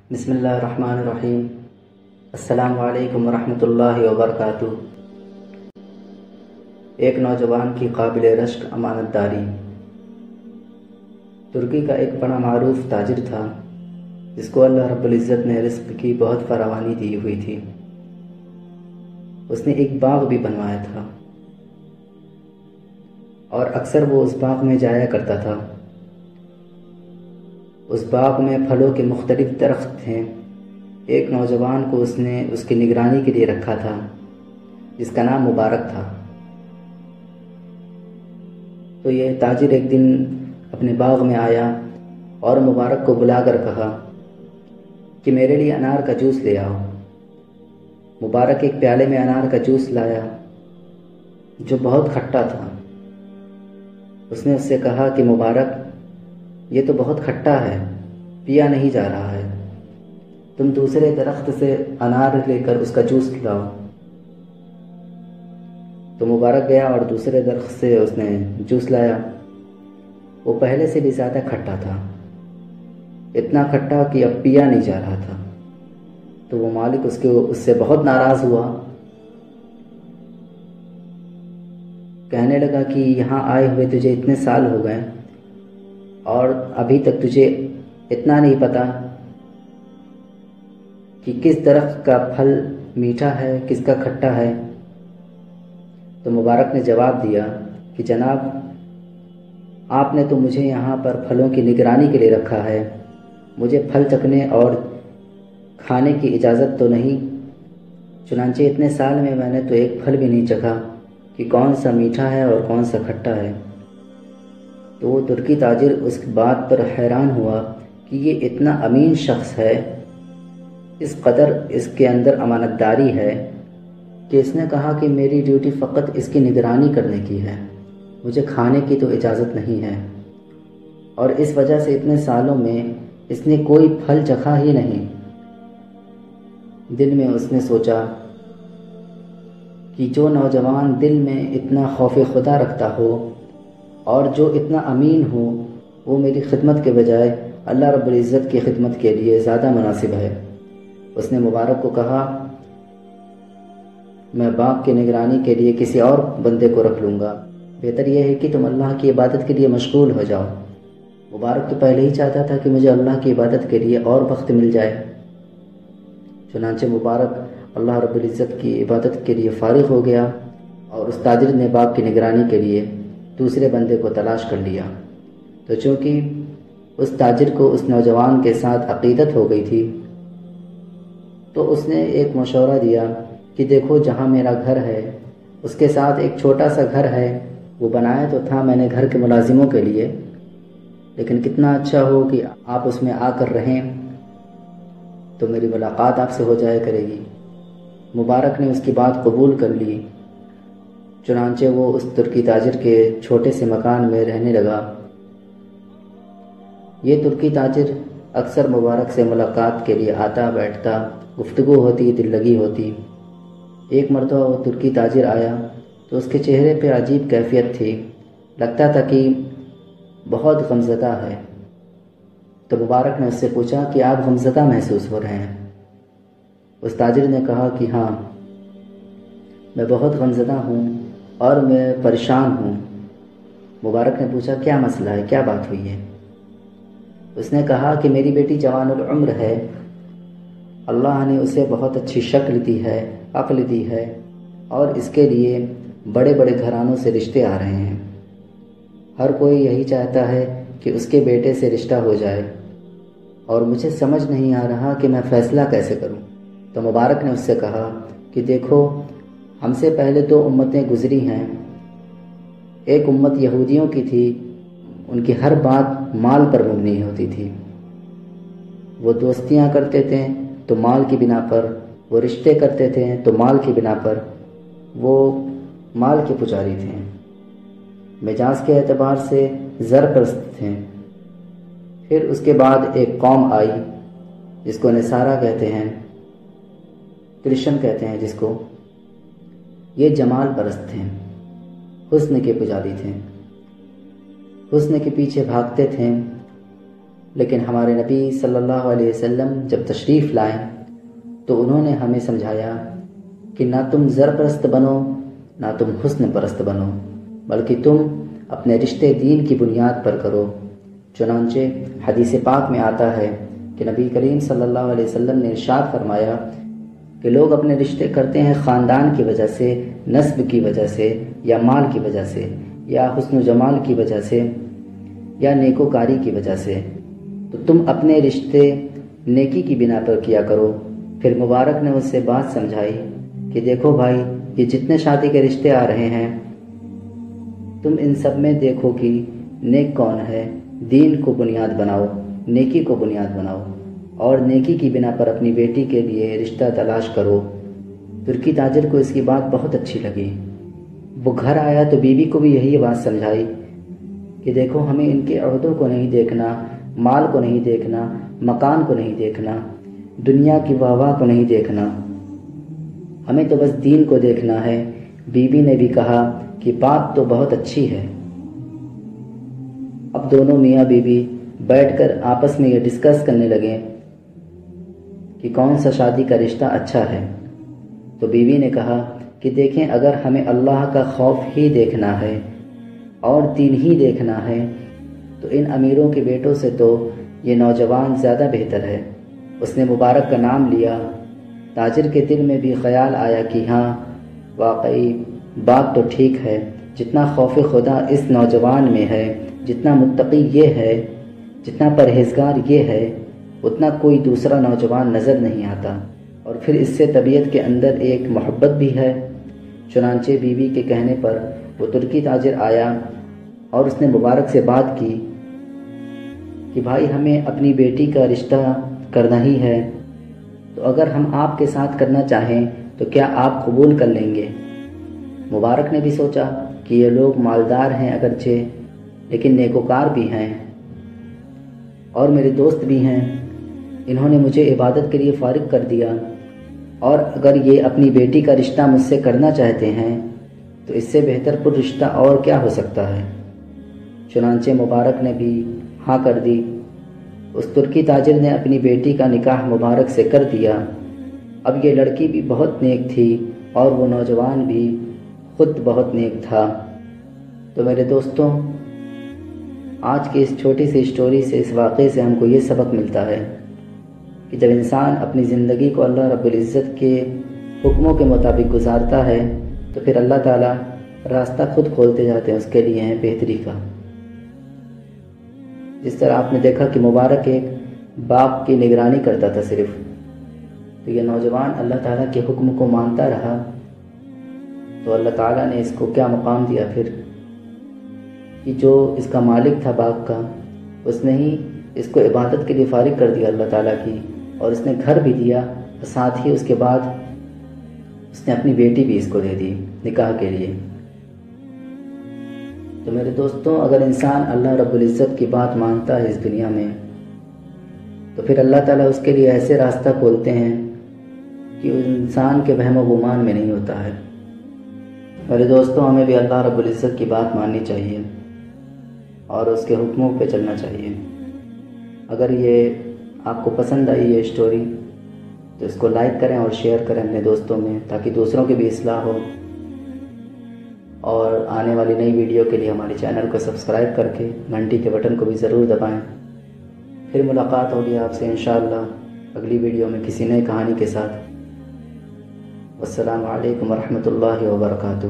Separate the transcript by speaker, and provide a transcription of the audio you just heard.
Speaker 1: بسم اللہ الرحمن الرحیم۔ السلام علیکم ورحمۃ اللہ وبرکاتہ۔ ایک نوجوان کی قابل رشک امانت داری۔ ترکی کا ایک بڑا معروف تاجر تھا جس کو اللہ رب العزت نے رزق کی بہت فراوانی دی ہوئی تھی۔ اس نے ایک باغ بھی بنوایا تھا اور اکثر وہ اس باغ میں جایا کرتا تھا۔ اس باغ میں پھلوں کے مختلف درخت تھے۔ ایک نوجوان کو اس نے اس کی نگرانی کے لیے رکھا تھا جس کا نام مبارک تھا۔ تو یہ تاجر ایک دن اپنے باغ میں آیا اور مبارک کو بلا کر کہا کہ میرے لیے انار کا جوس لے آؤ۔ مبارک ایک پیالے میں انار کا جوس لایا جو بہت کھٹا تھا۔ اس نے اس سے کہا کہ مبارک، یہ تو بہت کھٹا ہے، پیا نہیں جا رہا ہے، تم دوسرے درخت سے انار لے کر اس کا جوس لاؤ۔ تو مبارک گیا اور دوسرے درخت سے اس نے جوس لایا۔ وہ پہلے سے بھی زیادہ کھٹا تھا، اتنا کھٹا کہ اب پیا نہیں جا رہا تھا۔ تو وہ مالک اس سے بہت ناراض ہوا، کہنے لگا کہ یہاں آئے ہوئے تجھے اتنے سال ہو گئے اور ابھی تک تجھے اتنا نہیں پتا کہ کس درخت کا پھل میٹھا ہے کس کا کھٹا ہے۔ تو مبارک نے جواب دیا کہ جناب، آپ نے تو مجھے یہاں پر پھلوں کی نگرانی کے لیے رکھا ہے، مجھے پھل چکھنے اور کھانے کی اجازت تو نہیں، چنانچہ اتنے سال میں نے تو ایک پھل بھی نہیں چکھا کہ کون سا میٹھا ہے اور کون سا کھٹا ہے۔ تو وہ ترکی تاجر اس بات پر حیران ہوا کہ یہ اتنا امین شخص ہے، اس قدر اس کے اندر امانت داری ہے کہ اس نے کہا کہ میری ڈیوٹی فقط اس کی نگرانی کرنے کی ہے، مجھے کھانے کی تو اجازت نہیں ہے۔ اور اس وجہ سے اتنے سالوں میں اس نے کوئی پھل چکھا ہی نہیں۔ دل میں اس نے سوچا کہ جو نوجوان دل میں اتنا خوف خدا رکھتا ہو اور جو اتنا امین ہو، وہ میری خدمت کے بجائے اللہ رب العزت کی خدمت کے لیے زیادہ مناسب ہے۔ اس نے مبارک کو کہا، میں باغ کی نگرانی کے لیے کسی اور بندے کو رکھ لوں گا، بہتر یہ ہے کہ تم اللہ کی عبادت کے لیے مشغول ہو جاؤ۔ مبارک تو پہلے ہی چاہتا تھا کہ مجھے اللہ کی عبادت کے لیے اور وقت مل جائے۔ چنانچہ مبارک اللہ رب العزت کی عبادت کے لیے فارغ ہو گیا اور اس تاجر نے باغ کی نگرانی کے لیے دوسرے بندے کو تلاش کر لیا۔ تو چونکہ اس تاجر کو اس نوجوان کے ساتھ عقیدت ہو گئی تھی، تو اس نے ایک مشورہ دیا کہ دیکھو، جہاں میرا گھر ہے اس کے ساتھ ایک چھوٹا سا گھر ہے، وہ بنایا تو تھا میں نے گھر کے ملازموں کے لیے، لیکن کتنا اچھا ہو کہ آپ اس میں آ کر رہیں تو میری ملاقات آپ سے ہو جایا کرے گی۔ مبارک نے اس کی بات قبول کر لی، چنانچہ وہ اس ترکی تاجر کے چھوٹے سے مکان میں رہنے لگا۔ یہ ترکی تاجر اکثر مبارک سے ملاقات کے لیے آتا بیٹھتا، گفتگو ہوتی، دل لگی ہوتی۔ ایک مرتبہ وہ ترکی تاجر آیا تو اس کے چہرے پہ عجیب کیفیت تھی، لگتا تھا کہ بہت غمزدہ ہے۔ تو مبارک نے اس سے پوچھا کہ آپ غمزدہ محسوس ہو رہے ہیں؟ اس تاجر نے کہا کہ ہاں، میں بہت غمزدہ ہوں اور میں پریشان ہوں۔ مبارک نے پوچھا کیا مسئلہ ہے، کیا بات ہوئی ہے؟ اس نے کہا کہ میری بیٹی جوان العمر ہے، اللہ نے اسے بہت اچھی شکل دی ہے، عقل دی ہے، اور اس کے لیے بڑے بڑے گھرانوں سے رشتے آ رہے ہیں۔ ہر کوئی یہی چاہتا ہے کہ اس کے بیٹے سے رشتہ ہو جائے، اور مجھے سمجھ نہیں آ رہا کہ میں فیصلہ کیسے کروں۔ تو مبارک نے اس سے کہا کہ دیکھو، ہم سے پہلے 2 امتیں گزری ہیں۔ ایک امت یہودیوں کی تھی، ان کی ہر بات مال پر مبنی ہوتی تھی، وہ دوستیاں کرتے تھے تو مال کی بنا پر، وہ رشتے کرتے تھے تو مال کی بنا پر، وہ مال کے پجاری تھے، مجاز کے اعتبار سے زر پرست تھے۔ پھر اس کے بعد ایک قوم آئی جس کو نصارہ کہتے ہیں، کرسچن کہتے ہیں جس کو، یہ جمال پرست تھے، حسن کے پجاری تھے، حسن کے پیچھے بھاگتے تھے، لیکن ہمارے نبی صلی اللہ علیہ وسلم جب تشریف لائیں تو انہوں نے ہمیں سمجھایا کہ نہ تم زر پرست بنو نہ تم حسن پرست بنو، بلکہ تم اپنے رشتے دین کی بنیاد پر کرو۔ چنانچہ حدیث پاک میں آتا ہے کہ نبی کریم صلی اللہ علیہ وسلم نے ارشاد فرمایا کہ لوگ اپنے رشتے کرتے ہیں خاندان کی وجہ سے، نسب کی وجہ سے، یا مال کی وجہ سے، یا حسن و جمال کی وجہ سے، یا نیکوکاری کی وجہ سے، تو تم اپنے رشتے نیکی کی بنا پر کیا کرو۔ پھر مبارک نے اس سے بات سمجھائی کہ دیکھو بھائی، یہ جتنے شادی کے رشتے آ رہے ہیں، تم ان سب میں دیکھو کہ نیک کون ہے، دین کو بنیاد بناؤ، نیکی کو بنیاد بناؤ، اور نیکی کی بنا پر اپنی بیٹی کے لیے رشتہ تلاش کرو۔ ترکی تاجر کو اس کی بات بہت اچھی لگی۔ وہ گھر آیا تو بیوی کو بھی یہی بات سمجھائی کہ دیکھو، ہمیں ان کے عہدوں کو نہیں دیکھنا، مال کو نہیں دیکھنا، مکان کو نہیں دیکھنا، دنیا کی واہ کو نہیں دیکھنا، ہمیں تو بس دین کو دیکھنا ہے۔ بیوی نے بھی کہا کہ بات تو بہت اچھی ہے۔ اب دونوں میاں بیوی بیٹھ کر آپس میں یہ ڈسکس کرنے لگے کہ کون سا شادی کا رشتہ اچھا ہے۔ تو بیوی نے کہا کہ دیکھیں، اگر ہمیں اللہ کا خوف ہی دیکھنا ہے اور دین ہی دیکھنا ہے تو ان امیروں کے بیٹوں سے تو یہ نوجوان زیادہ بہتر ہے۔ اس نے مبارک کا نام لیا۔ تاجر کے دل میں بھی خیال آیا کہ ہاں، واقعی بات تو ٹھیک ہے، جتنا خوف خدا اس نوجوان میں ہے، جتنا متقی یہ ہے، جتنا پرہیزگار یہ ہے، اتنا کوئی دوسرا نوجوان نظر نہیں آتا، اور پھر اس سے طبیعت کے اندر ایک محبت بھی ہے۔ چنانچہ بیوی کے کہنے پر وہ ترکی تاجر آیا اور اس نے مبارک سے بات کی کہ بھائی، ہمیں اپنی بیٹی کا رشتہ کرنا ہی ہے، تو اگر ہم آپ کے ساتھ کرنا چاہیں تو کیا آپ قبول کر لیں گے؟ مبارک نے بھی سوچا کہ یہ لوگ مالدار ہیں اگرچہ، لیکن نیکوکار بھی ہیں اور میرے دوست بھی ہیں، انہوں نے مجھے عبادت کے لیے فارغ کر دیا، اور اگر یہ اپنی بیٹی کا رشتہ مجھ سے کرنا چاہتے ہیں تو اس سے بہتر پر رشتہ اور کیا ہو سکتا ہے۔ چنانچہ مبارک نے بھی ہاں کر دی۔ اس ترکی تاجر نے اپنی بیٹی کا نکاح مبارک سے کر دیا۔ اب یہ لڑکی بھی بہت نیک تھی اور وہ نوجوان بھی خود بہت نیک تھا۔ تو میرے دوستوں، آج کی اس چھوٹی سی اسٹوری سے، اس واقعے سے ہم کو یہ سبق ملتا ہے کہ جب انسان اپنی زندگی کو اللہ رب العزت کے حکموں کے مطابق گزارتا ہے تو پھر اللہ تعالیٰ راستہ خود کھولتے جاتے ہیں اس کے لیے ہیں بہتری کا۔ جس طرح آپ نے دیکھا کہ مبارک ایک باپ کی نگرانی کرتا تھا صرف، تو یہ نوجوان اللہ تعالیٰ کے حکم کو مانتا رہا تو اللہ تعالیٰ نے اس کو کیا مقام دیا پھر، کہ جو اس کا مالک تھا باغ کا، اس نے ہی اس کو عبادت کے لیے فارغ کر دیا اللہ تعالیٰ کی، اور اس نے گھر بھی دیا، اور ساتھ ہی اس کے بعد اس نے اپنی بیٹی بھی اس کو دے دی نکاح کے لیے۔ تو میرے دوستوں، اگر انسان اللہ رب العزت کی بات مانتا ہے اس دنیا میں تو پھر اللہ تعالیٰ اس کے لیے ایسے راستہ کھولتے ہیں کہ انسان کے وہم و گمان میں نہیں ہوتا ہے۔ میرے دوستوں، ہمیں بھی اللہ رب العزت کی بات ماننی چاہیے اور اس کے حکموں پہ چلنا چاہیے۔ اگر یہ آپ کو پسند آئی یہ اسٹوری تو اس کو لائک کریں اور شیئر کریں اپنے دوستوں میں، تاکہ دوسروں کی بھی اصلاح ہو، اور آنے والی نئی ویڈیو کے لیے ہمارے چینل کو سبسکرائب کر کے گھنٹی کے بٹن کو بھی ضرور دبائیں۔ پھر ملاقات ہوگی آپ سے انشاءاللہ اگلی ویڈیو میں کسی نئی کہانی کے ساتھ۔ السلام علیکم ورحمۃ اللہ وبرکاتہ۔